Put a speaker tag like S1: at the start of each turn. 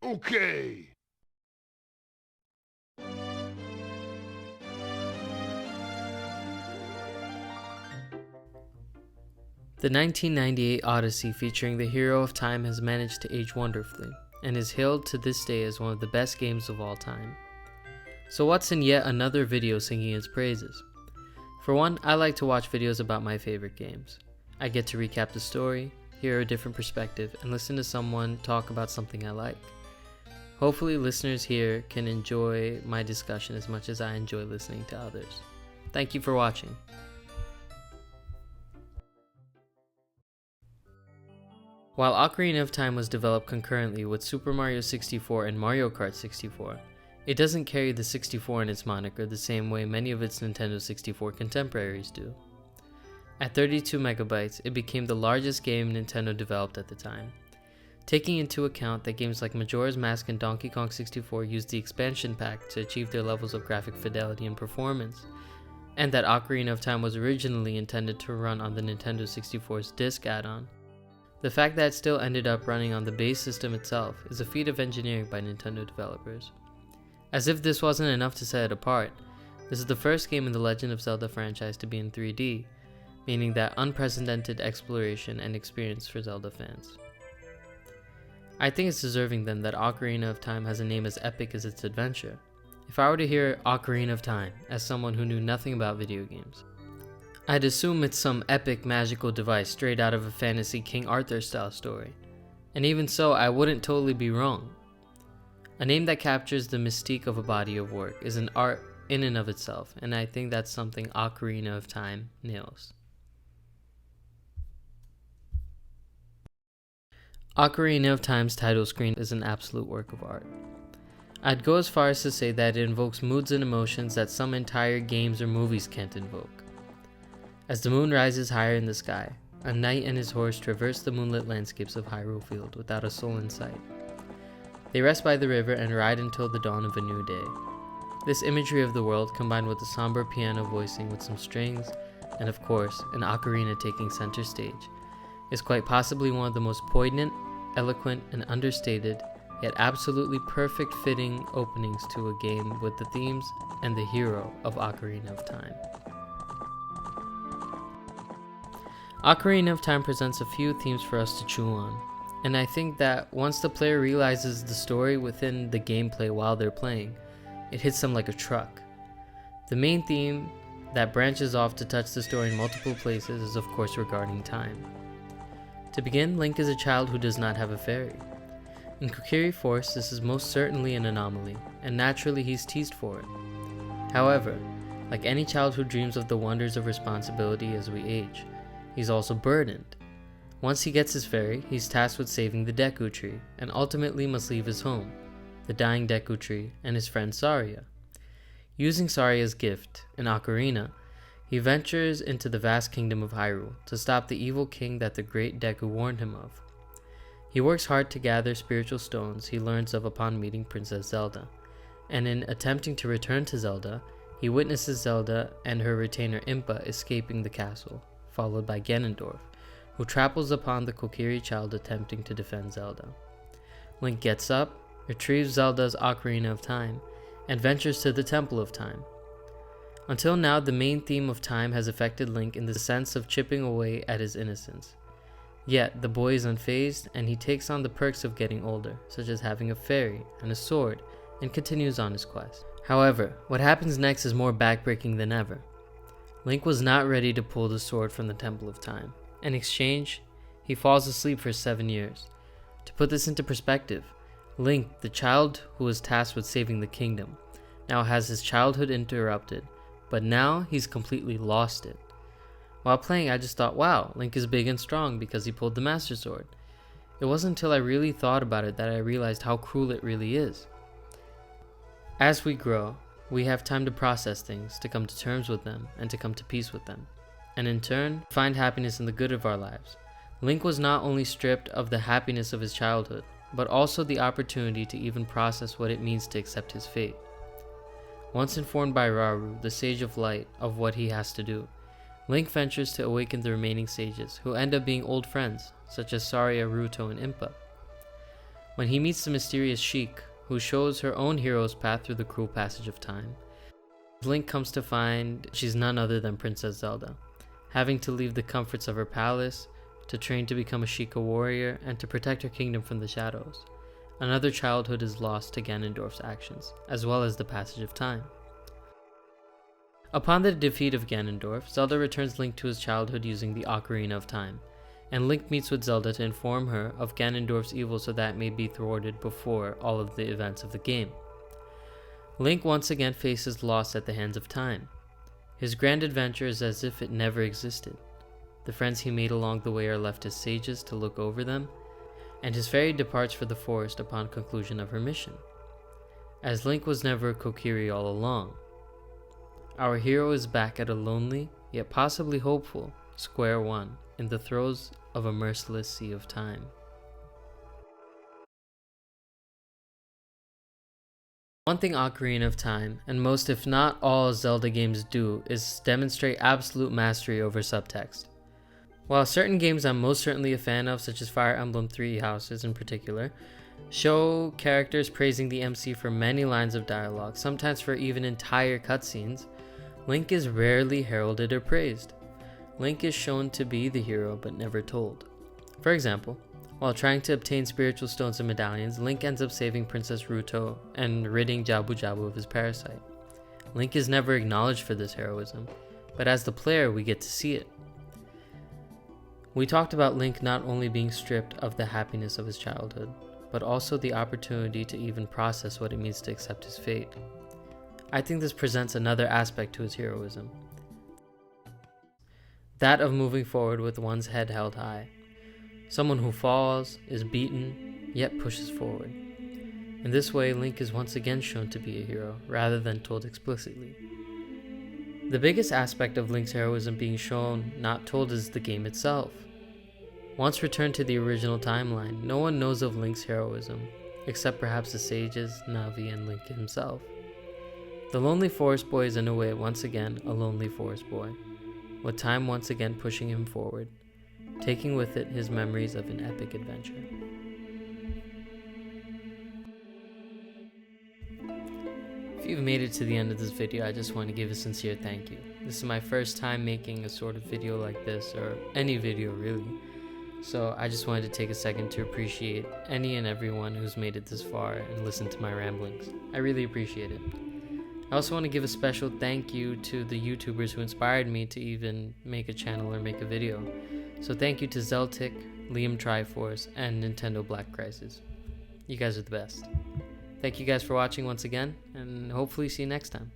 S1: Okay.
S2: The 1998 Odyssey featuring the hero of time has managed to age wonderfully, and is hailed to this day as one of the best games of all time. So what's in yet another video singing its praises? For one, I like to watch videos about my favorite games. I get to recap the story, hear a different perspective, and listen to someone talk about something I like. Hopefully listeners here can enjoy my discussion as much as I enjoy listening to others. Thank you for watching. While Ocarina of Time was developed concurrently with Super Mario 64 and Mario Kart 64, it doesn't carry the 64 in its moniker the same way many of its Nintendo 64 contemporaries do. At 32 megabytes, it became the largest game Nintendo developed at the time. Taking into account that games like Majora's Mask and Donkey Kong 64 used the expansion pack to achieve their levels of graphic fidelity and performance, and that Ocarina of Time was originally intended to run on the Nintendo 64's disc add-on, the fact that it still ended up running on the base system itself is a feat of engineering by Nintendo developers. As if this wasn't enough to set it apart, this is the first game in the Legend of Zelda franchise to be in 3D, meaning that unprecedented exploration and experience for Zelda fans. I think it's deserving then that Ocarina of Time has a name as epic as its adventure. If I were to hear Ocarina of Time as someone who knew nothing about video games, I'd assume it's some epic magical device straight out of a fantasy King Arthur style story. And even so, I wouldn't totally be wrong. A name that captures the mystique of a body of work is an art in and of itself, and I think that's something Ocarina of Time nails. Ocarina of Time's title screen is an absolute work of art. I'd go as far as to say that it invokes moods and emotions that some entire games or movies can't invoke. As the moon rises higher in the sky, a knight and his horse traverse the moonlit landscapes of Hyrule Field without a soul in sight. They rest by the river and ride until the dawn of a new day. This imagery of the world, combined with the somber piano voicing with some strings, and of course, an ocarina taking center stage, is quite possibly one of the most poignant, eloquent, and understated, yet absolutely perfect fitting openings to a game with the themes and the hero of Ocarina of Time. Ocarina of Time presents a few themes for us to chew on, and I think that once the player realizes the story within the gameplay while they're playing, it hits them like a truck. The main theme that branches off to touch the story in multiple places is of course regarding time. To begin, Link is a child who does not have a fairy. In Kokiri Forest, this is most certainly an anomaly, and naturally he's teased for it. However, like any child who dreams of the wonders of responsibility as we age, he's also burdened. Once he gets his fairy, he's tasked with saving the Deku Tree, and ultimately must leave his home, the dying Deku Tree, and his friend Saria. Using Saria's gift, an ocarina, he ventures into the vast kingdom of Hyrule to stop the evil king that the great Deku warned him of. He works hard to gather spiritual stones he learns of upon meeting Princess Zelda, and in attempting to return to Zelda, he witnesses Zelda and her retainer Impa escaping the castle, followed by Ganondorf, who tramples upon the Kokiri child attempting to defend Zelda. Link gets up, retrieves Zelda's Ocarina of Time, and ventures to the Temple of Time. Until now, the main theme of time has affected Link in the sense of chipping away at his innocence. Yet, the boy is unfazed, and he takes on the perks of getting older, such as having a fairy and a sword, and continues on his quest. However, what happens next is more backbreaking than ever. Link was not ready to pull the sword from the Temple of Time. In exchange, he falls asleep for 7 years. To put this into perspective, Link, the child who was tasked with saving the kingdom, now has his childhood interrupted, but now he's completely lost it. While playing, I just thought, wow, Link is big and strong because he pulled the Master Sword. It wasn't until I really thought about it that I realized how cruel it really is. As we grow, we have time to process things, to come to terms with them, and to come to peace with them, and in turn, find happiness in the good of our lives. Link was not only stripped of the happiness of his childhood, but also the opportunity to even process what it means to accept his fate. Once informed by Rauru, the Sage of Light, of what he has to do, Link ventures to awaken the remaining sages, who end up being old friends, such as Saria, Ruto, and Impa. when he meets the mysterious Sheik, who shows her own hero's path through the cruel passage of time. Link comes to find she's none other than Princess Zelda, having to leave the comforts of her palace to train to become a Sheikah warrior and to protect her kingdom from the shadows. Another childhood is lost to Ganondorf's actions, as well as the passage of time. Upon the defeat of Ganondorf, Zelda returns Link to his childhood using the Ocarina of Time, and Link meets with Zelda to inform her of Ganondorf's evil so that it may be thwarted before all of the events of the game. Link once again faces loss at the hands of time. His grand adventure is as if it never existed. The friends he made along the way are left as sages to look over them, and his fairy departs for the forest upon conclusion of her mission. As Link was never a Kokiri all along. Our hero is back at a lonely, yet possibly hopeful, square one in the throes of a merciless sea of time. One thing Ocarina of Time, and most if not all Zelda games do, is demonstrate absolute mastery over subtext. While certain games I'm most certainly a fan of, such as Fire Emblem Three Houses in particular, show characters praising the MC for many lines of dialogue, sometimes for even entire cutscenes, Link is rarely heralded or praised. Link is shown to be the hero but never told. For example, while trying to obtain spiritual stones and medallions, Link ends up saving Princess Ruto and ridding Jabu Jabu of his parasite. Link is never acknowledged for this heroism, but as the player we get to see it. We talked about Link not only being stripped of the happiness of his childhood, but also the opportunity to even process what it means to accept his fate. I think this presents another aspect to his heroism. That of moving forward with one's head held high. Someone who falls, is beaten, yet pushes forward. In this way, Link is once again shown to be a hero, rather than told explicitly. The biggest aspect of Link's heroism being shown, not told, is the game itself. Once returned to the original timeline, no one knows of Link's heroism, except perhaps the sages, Navi, and Link himself. The lonely forest boy is in a way once again a lonely forest boy, with time once again pushing him forward, taking with it his memories of an epic adventure. If you've made it to the end of this video, I just want to give a sincere thank you. This is my first time making a sort of video like this, or any video really. So I just wanted to take a second to appreciate any and everyone who's made it this far and listened to my ramblings. I really appreciate it. I also want to give a special thank you to the YouTubers who inspired me to even make a channel or make a video. So thank you to Zeltic, Liam Triforce, and Nintendo Black Crisis. You guys are the best. Thank you guys for watching once again, and hopefully see you next time.